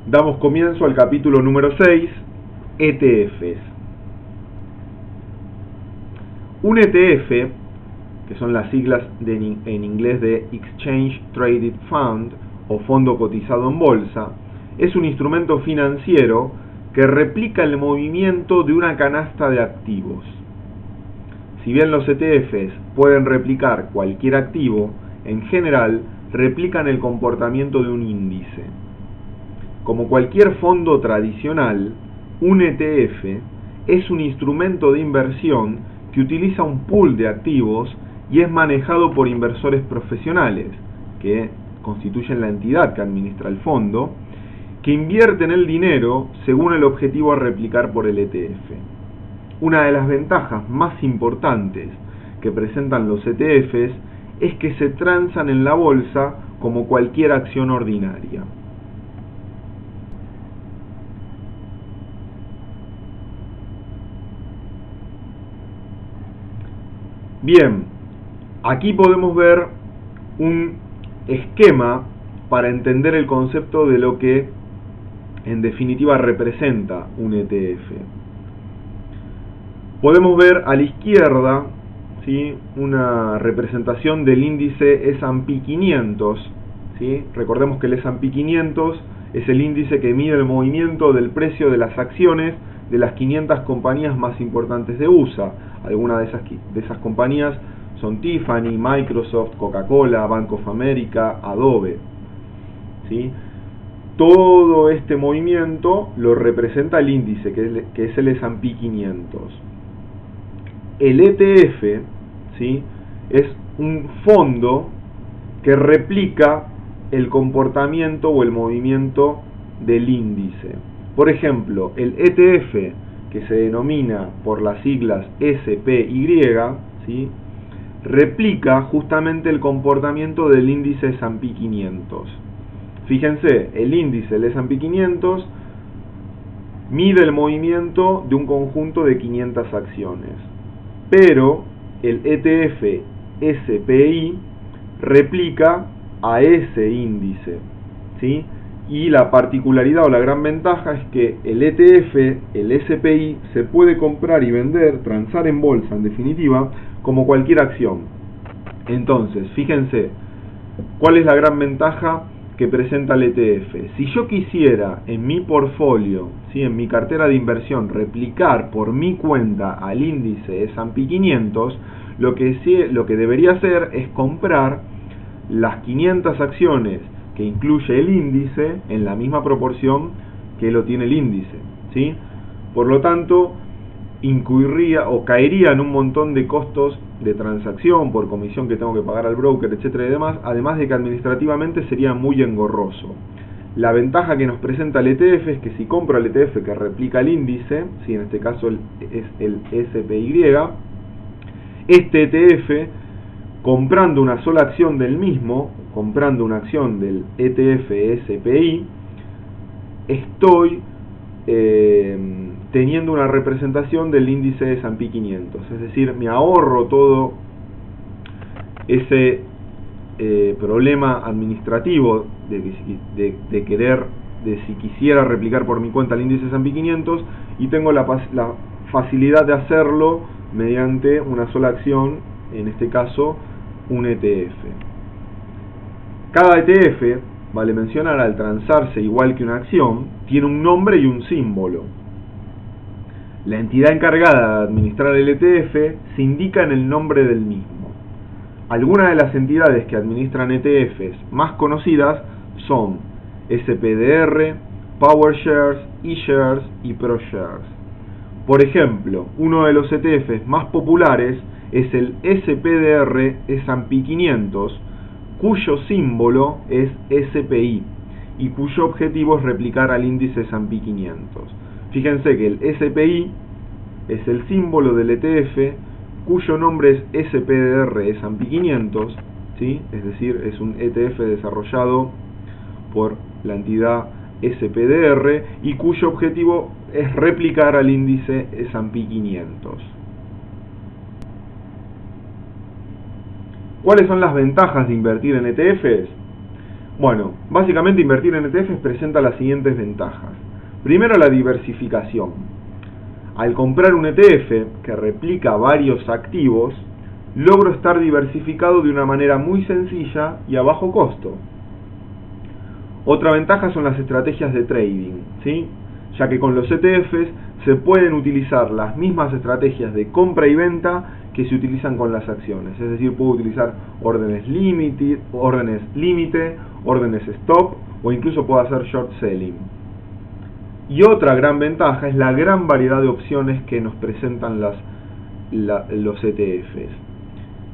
Damos comienzo al capítulo número 6, ETFs. Un ETF, que son las siglas en inglés de Exchange Traded Fund o fondo cotizado en bolsa, es un instrumento financiero que replica el movimiento de una canasta de activos. Si bien los ETFs pueden replicar cualquier activo, en general replican el comportamiento de un índice. Como cualquier fondo tradicional, un ETF es un instrumento de inversión que utiliza un pool de activos y es manejado por inversores profesionales, que constituyen la entidad que administra el fondo, que invierten el dinero según el objetivo a replicar por el ETF. Una de las ventajas más importantes que presentan los ETFs es que se transan en la bolsa como cualquier acción ordinaria. Bien, aquí podemos ver un esquema para entender el concepto de lo que en definitiva representa un ETF. Podemos ver a la izquierda, ¿sí?, una representación del índice S&P 500. ¿Sí? Recordemos que el S&P 500 es el índice que mide el movimiento del precio de las acciones de las 500 compañías más importantes de USA. Algunas de esas compañías son Tiffany, Microsoft, Coca-Cola, Bank of America, Adobe. ¿Sí? Todo este movimiento lo representa el índice, que es el S&P 500. El ETF, ¿sí?, es un fondo que replica el comportamiento o el movimiento del índice. Por ejemplo, el ETF, que se denomina por las siglas SPY, ¿sí?, replica justamente el comportamiento del índice S&P 500. Fíjense, el índice, el S&P 500, mide el movimiento de un conjunto de 500 acciones, pero el ETF SPY replica a ese índice, ¿sí? Y la particularidad o la gran ventaja es que el ETF, el SPY, se puede comprar y vender, transar en bolsa, en definitiva, como cualquier acción. Entonces, fíjense, ¿cuál es la gran ventaja que presenta el ETF? Si yo quisiera en mi portfolio, ¿sí?, en mi cartera de inversión, replicar por mi cuenta al índice S&P 500, lo que debería hacer es comprar las 500 acciones que incluye el índice en la misma proporción que lo tiene el índice, ¿sí? Por lo tanto, incurriría o caería en un montón de costos de transacción por comisión que tengo que pagar al broker, etcétera y demás, además de que administrativamente sería muy engorroso. La ventaja que nos presenta el ETF es que si compro el ETF que replica el índice, ¿sí?, en este caso es el SPY, este ETF, comprando una sola acción del mismo, comprando una acción del ETF SPY, estoy teniendo una representación del índice S&P 500. Es decir, me ahorro todo ese problema administrativo de si quisiera replicar por mi cuenta el índice S&P 500, y tengo la facilidad de hacerlo mediante una sola acción, en este caso un ETF. Cada ETF, vale mencionar, al transarse igual que una acción, tiene un nombre y un símbolo. La entidad encargada de administrar el ETF se indica en el nombre del mismo. Algunas de las entidades que administran ETFs más conocidas son SPDR, PowerShares, eShares y ProShares. Por ejemplo, uno de los ETFs más populares es el SPDR S&P 500, cuyo símbolo es SPY y cuyo objetivo es replicar al índice S&P 500. Fíjense que el SPY es el símbolo del ETF, cuyo nombre es SPDR S&P 500, ¿sí? Es decir, es un ETF desarrollado por la entidad SPDR y cuyo objetivo es replicar al índice S&P 500. ¿Cuáles son las ventajas de invertir en ETFs? Bueno, básicamente invertir en ETFs presenta las siguientes ventajas. Primero, la diversificación. Al comprar un ETF que replica varios activos, logro estar diversificado de una manera muy sencilla y a bajo costo. Otra ventaja son las estrategias de trading, ¿sí? Ya que con los ETFs se pueden utilizar las mismas estrategias de compra y venta que se utilizan con las acciones. Es decir, puedo utilizar órdenes límite, órdenes stop o incluso puedo hacer short selling. Y otra gran ventaja es la gran variedad de opciones que nos presentan los ETFs.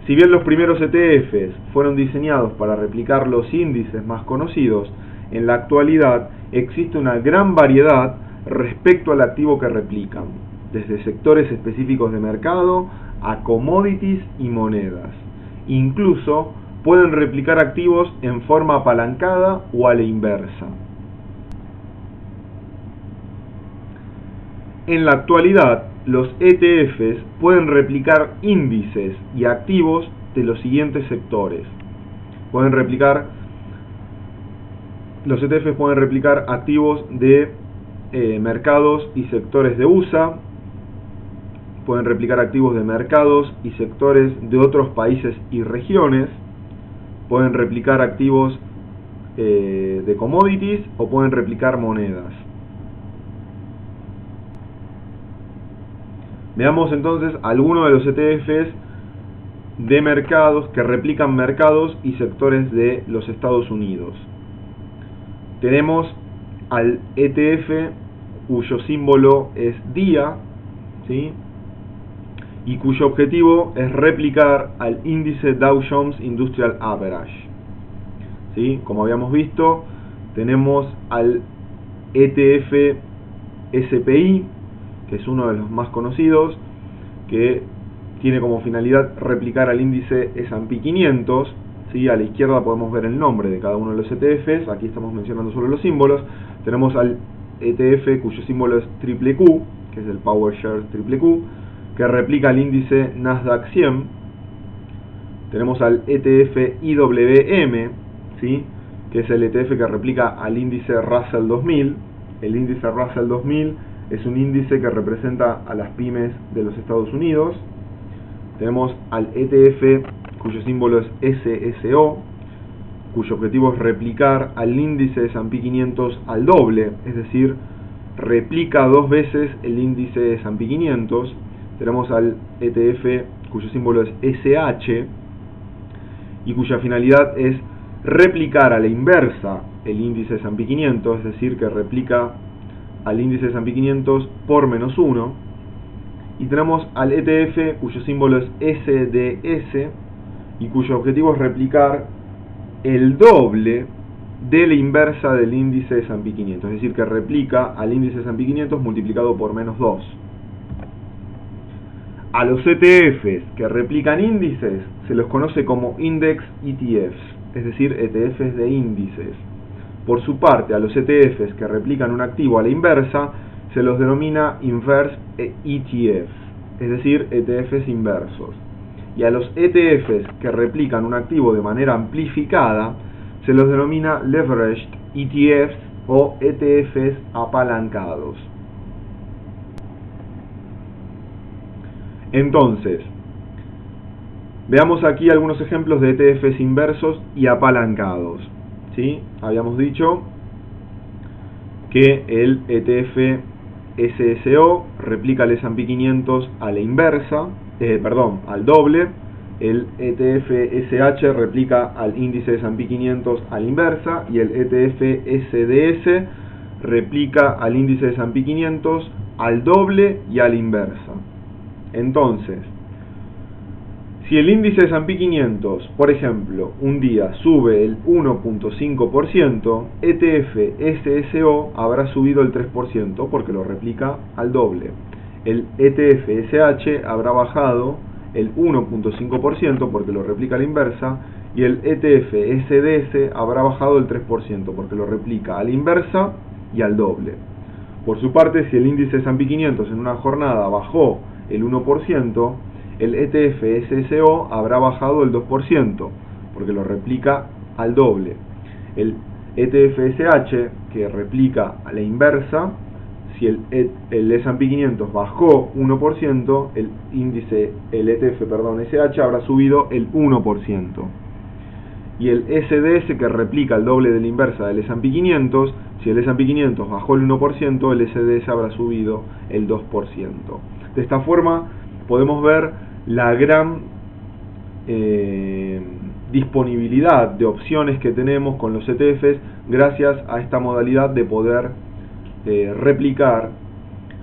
Si bien los primeros ETFs fueron diseñados para replicar los índices más conocidos, en la actualidad existe una gran variedad respecto al activo que replican, desde sectores específicos de mercado a commodities y monedas. Incluso pueden replicar activos en forma apalancada o a la inversa. En la actualidad, los ETFs pueden replicar índices y activos de los siguientes sectores. Los ETFs pueden replicar activos de mercados y sectores de USA, pueden replicar activos de mercados y sectores de otros países y regiones, pueden replicar activos de commodities o pueden replicar monedas. Veamos entonces algunos de los ETFs de mercados que replican mercados y sectores de los Estados Unidos. Tenemos al ETF cuyo símbolo es DIA, ¿sí? Y cuyo objetivo es replicar al índice Dow Jones Industrial Average, ¿sí? Como habíamos visto, tenemos al ETF SPI, que es uno de los más conocidos, que tiene como finalidad replicar al índice S&P 500, ¿sí? A la izquierda podemos ver el nombre de cada uno de los ETFs, aquí estamos mencionando solo los símbolos. Tenemos al ETF cuyo símbolo es QQQ, que es el PowerShares QQQ, que replica al índice Nasdaq 100. Tenemos al ETF IWM, ¿sí? Que es el ETF que replica al índice Russell 2000. El índice Russell 2000 es un índice que representa a las pymes de los Estados Unidos. Tenemos al ETF cuyo símbolo es SSO, cuyo objetivo es replicar al índice de S&P 500 al doble, es decir, replica dos veces el índice de S&P 500. Tenemos al ETF cuyo símbolo es SH y cuya finalidad es replicar a la inversa el índice de S&P 500, es decir, que replica al índice de S&P 500 por -1. Y tenemos al ETF cuyo símbolo es SDS y cuyo objetivo es replicar el doble de la inversa del índice de S&P 500, es decir, que replica al índice de S&P 500 multiplicado por -2. A los ETFs que replican índices se los conoce como Index ETFs, es decir, ETFs de índices. Por su parte, a los ETFs que replican un activo a la inversa se los denomina Inverse ETFs, es decir, ETFs inversos. Y a los ETFs que replican un activo de manera amplificada se los denomina Leveraged ETFs o ETFs apalancados. Entonces, veamos aquí algunos ejemplos de ETFs inversos y apalancados, ¿sí? Habíamos dicho que el ETF SSO replica el S&P 500 a la inversa, al doble. El ETF SH replica al índice de S&P 500 a la inversa y el ETF SDS replica al índice de S&P 500 al doble y a la inversa. Entonces, si el índice de S&P 500, por ejemplo, un día sube el 1.5%, ETF SSO habrá subido el 3% porque lo replica al doble. El ETF SH habrá bajado el 1.5% porque lo replica a la inversa y el ETF SDS habrá bajado el 3% porque lo replica a la inversa y al doble. Por su parte, si el índice S&P 500 en una jornada bajó el 1%, el ETF SSO habrá bajado el 2% porque lo replica al doble. El ETF-SH, que replica a la inversa, si el S&P 500 bajó 1%, el ETF, SH habrá subido el 1%. Y el SDS, que replica el doble de la inversa del S&P 500, si el S&P 500 bajó el 1%, el SDS habrá subido el 2%. De esta forma podemos ver la gran disponibilidad de opciones que tenemos con los ETFs gracias a esta modalidad de poder replicar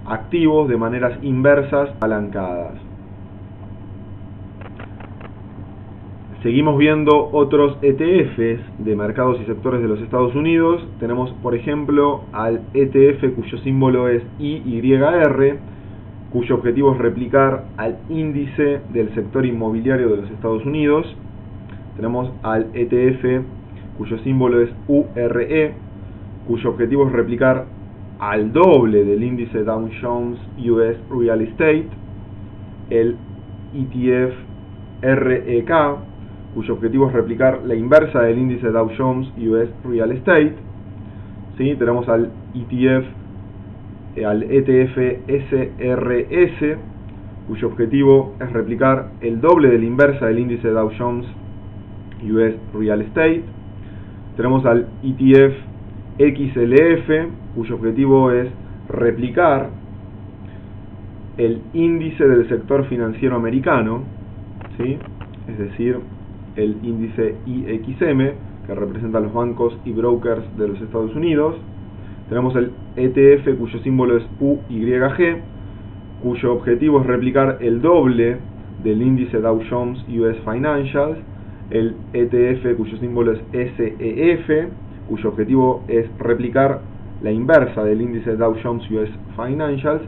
activos de maneras inversas apalancadas. Seguimos viendo otros ETFs de mercados y sectores de los Estados Unidos. Tenemos, por ejemplo, al ETF cuyo símbolo es IYR, cuyo objetivo es replicar al índice del sector inmobiliario de los Estados Unidos. Tenemos al ETF cuyo símbolo es URE, cuyo objetivo es replicar al doble del índice Dow Jones US Real Estate. El ETF REK, cuyo objetivo es replicar la inversa del índice Dow Jones US Real Estate. ¿Sí? Tenemos al ETF SRS, cuyo objetivo es replicar el doble de la inversa del índice Dow Jones US Real Estate. Tenemos al ETF XLF, cuyo objetivo es replicar el índice del sector financiero americano, ¿sí? Es decir, el índice IXM, que representa a los bancos y brokers de los Estados Unidos. Tenemos el ETF cuyo símbolo es UYG, cuyo objetivo es replicar el doble del índice Dow Jones US Financials. El ETF cuyo símbolo es SEF, cuyo objetivo es replicar la inversa del índice Dow Jones US Financials.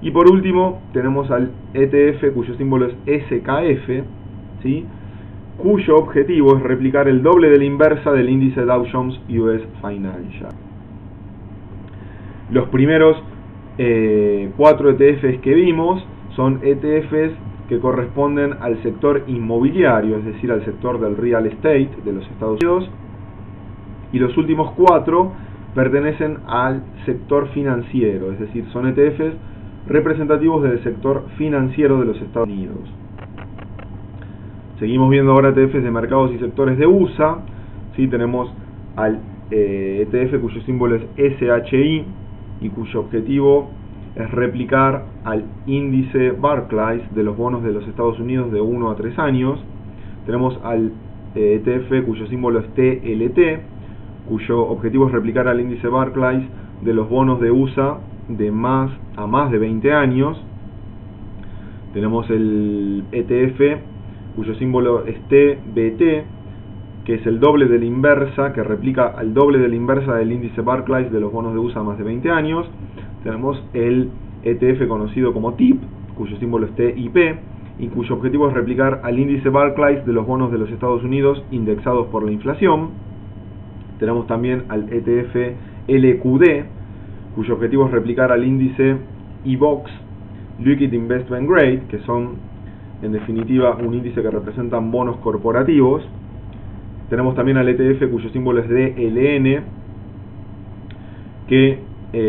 Y por último tenemos al ETF cuyo símbolo es SKF, ¿sí? Cuyo objetivo es replicar el doble de la inversa del índice Dow Jones US Financial. Los primeros 4 ETFs que vimos son ETFs que corresponden al sector inmobiliario, es decir, al sector del real estate de los Estados Unidos, y los últimos 4 pertenecen al sector financiero, es decir, son ETFs representativos del sector financiero de los Estados Unidos. Seguimos viendo ahora ETFs de mercados y sectores de USA. ¿Sí? Tenemos al ETF cuyo símbolo es SHI y cuyo objetivo es replicar al índice Barclays de los bonos de los Estados Unidos de 1 a 3 años. Tenemos al ETF cuyo símbolo es TLT, cuyo objetivo es replicar al índice Barclays de los bonos de USA de más de 20 años. Tenemos el ETF cuyo símbolo es TBT, que es el doble de la inversa, que replica al doble de la inversa del índice Barclays de los bonos de USA a más de 20 años. Tenemos el ETF conocido como TIP, cuyo símbolo es TIP, y cuyo objetivo es replicar al índice Barclays de los bonos de los Estados Unidos indexados por la inflación. Tenemos también al ETF LQD, cuyo objetivo es replicar al índice IBOX Liquid Investment Grade, que son en definitiva un índice que representan bonos corporativos. Tenemos también al ETF cuyo símbolo es DLN, que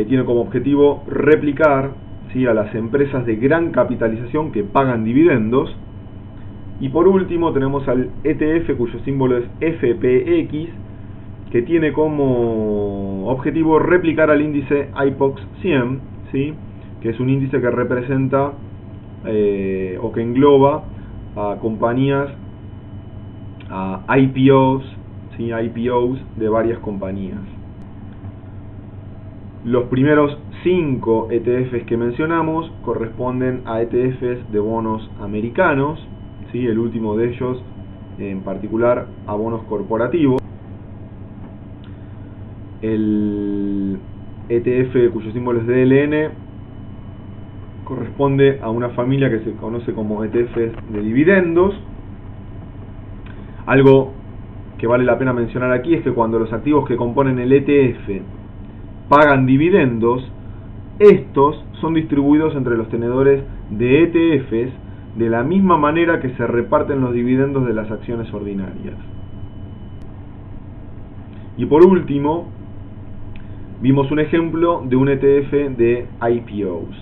tiene como objetivo replicar, ¿sí?, a las empresas de gran capitalización que pagan dividendos. Y por último tenemos al ETF cuyo símbolo es FPX, que tiene como objetivo replicar al índice IPOX 100, ¿sí?, que es un índice que representa o que engloba a compañías, a IPOs, ¿sí?, IPOs de varias compañías. Los primeros 5 ETFs que mencionamos corresponden a ETFs de bonos americanos, ¿sí?, el último de ellos en particular a bonos corporativos. El ETF cuyo símbolo es DLN corresponde a una familia que se conoce como ETFs de dividendos. Algo que vale la pena mencionar aquí es que cuando los activos que componen el ETF pagan dividendos, estos son distribuidos entre los tenedores de ETFs de la misma manera que se reparten los dividendos de las acciones ordinarias. Y por último, vimos un ejemplo de un ETF de IPOs.